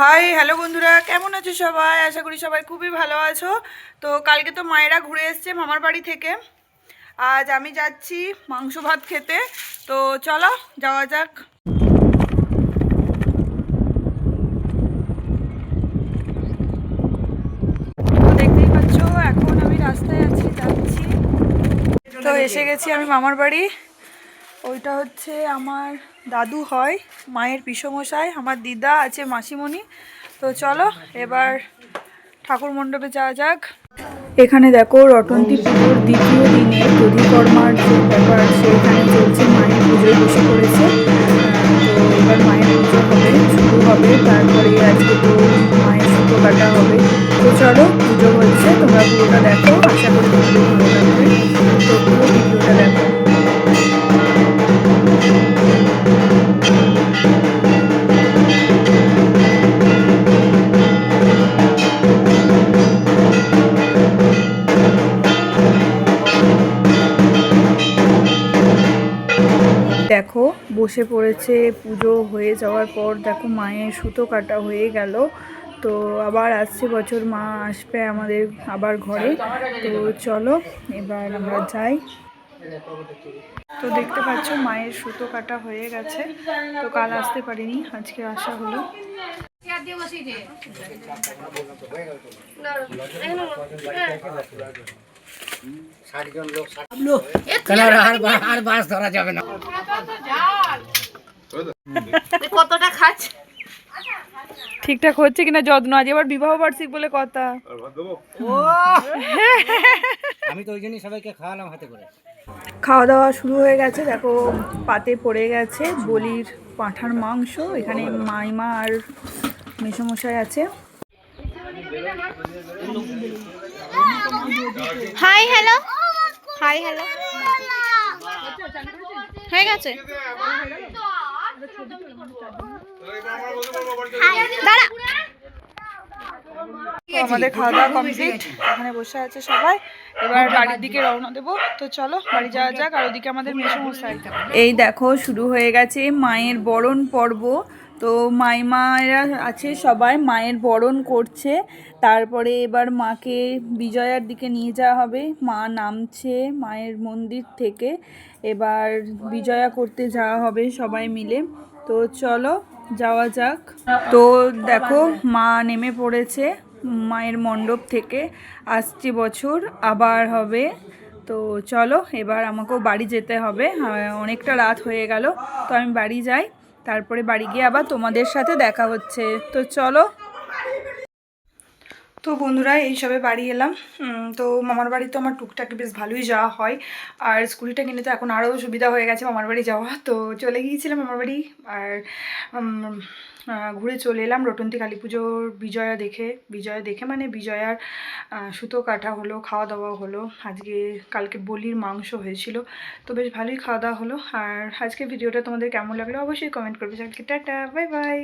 Hi hello বন্ধুরা, কেমন আছো সবাই? আশা করি সবাই খুবই ভালো আছো। তো কালকে তো মায়েরা ঘুরে এসছে মামার বাড়ি থেকে। আজ আমি যাচ্ছি মাংস ভাত খেতে। তো চলো যাওয়া যাক। তো দেখতেই পাচ্ছ এখন আমি রাস্তায় যাচ্ছি। তো এসে গেছি আমি মামার বাড়ি। ওইটা হচ্ছে আমার দাদু হয়, মায়ের পিসমশাই, আমার দিদা আছে, মাসিমণি। তো চলো এবার ঠাকুর মণ্ডপে যাওয়া যাক। এখানে দেখো রটন্তী পুজোর দ্বিতীয় দিনে দধিকর্মার যে ব্যাপার সেখানে চলছে, মায়ের পুজোয় বসে পড়েছে। তো এবার মায়ের পুজো হবে, শুরু হবে, তারপরে আজকে তো মায়ের সুতো কাটা হবে। তো চলো পুজো হচ্ছে, তোমরা পুরোটা দেখো, আশা করি তোমাদের ভালো লাগবে। তো পুরো ভিডিওটা দেখো। দেখো বসে পড়েছে, পুজো হয়ে যাওয়ার পর দেখো মায়ের সুতো কাটা হয়ে গেল। তো আবার আসছে বছর মা আসবে আমাদের আবার ঘরে। তো চলো এবার আমরা যাই। তো দেখতে পাচ্ছ মায়ের সুতো কাটা হয়ে গেছে। তো কাল আসতে পারিনি, আজকে আসা হলো। কতটা খাচ্ছে ঠিকঠাক হচ্ছে কিনা যত্ন, আজ এবার বিবাহ বার্ষিক বলে কথা। আমি তো ওই জন্যই সবাইকে খাওয়ালাম হাতে করে। খাওয়া দাওয়া শুরু হয়ে গেছে, দেখো পাতে পড়ে গেছে বলির পাঁঠার মাংস। এখানে মাইমা আর মেসমশাই আছে। হাই হ্যালো, হাই হ্যালো হয়ে গেছে। দাঁড়া, আমাদের খাওয়া দাওয়া কমপ্লিট, এখানে বসে আছে সবাই। এবার বাড়ির দিকে রওনা দেবো। তো চলো বাড়ি যাওয়া যাক। আর ওদিকে আমাদের মেসমশাই, এই দেখো শুরু হয়ে গেছে মায়ের বরণ পর্ব। তো মাইমারা আছে সবাই, মায়ের বরণ করছে। তারপরে এবার মাকে বিজয়ার দিকে নিয়ে যাওয়া হবে। মা নামছে মায়ের মন্দির থেকে, এবার বিজয়া করতে যাওয়া হবে সবাই মিলে। তো চলো যাওয়া যাক। তো দেখো মা নেমে পড়েছে মায়ের মণ্ডপ থেকে, আসছে বছর আবার হবে। তো চলো এবার আমাকেও বাড়ি যেতে হবে, অনেকটা রাত হয়ে গেল। তো আমি বাড়ি যাই, তারপরে বাড়ি গিয়ে আবার তোমাদের সাথে দেখা হচ্ছে। তো চলো। তো বন্ধুরা এই সবে বাড়ি এলাম। তো মামার বাড়ি তো আমার টুকটাক বেশ ভালোই যাওয়া হয়। আর স্কুটিটা কিনে তো এখন আরও সুবিধা হয়ে গেছে মামার বাড়ি যাওয়া। তো চলে গিয়েছিলাম মামার বাড়ি, আর ঘুরে চলে এলাম রটন্তী কালী পুজোর বিজয়া দেখে মানে বিজয়ার সুতো কাটা হলো, খাওয়া দাওয়া হলো। আজকে কালকে বলির মাংস হয়েছিল, তো বেশ ভালোই খাওয়া দাওয়া হলো। আর আজকে ভিডিওটা তোমাদের কেমন লাগলো অবশ্যই কমেন্ট করবে। Tata, bye bye.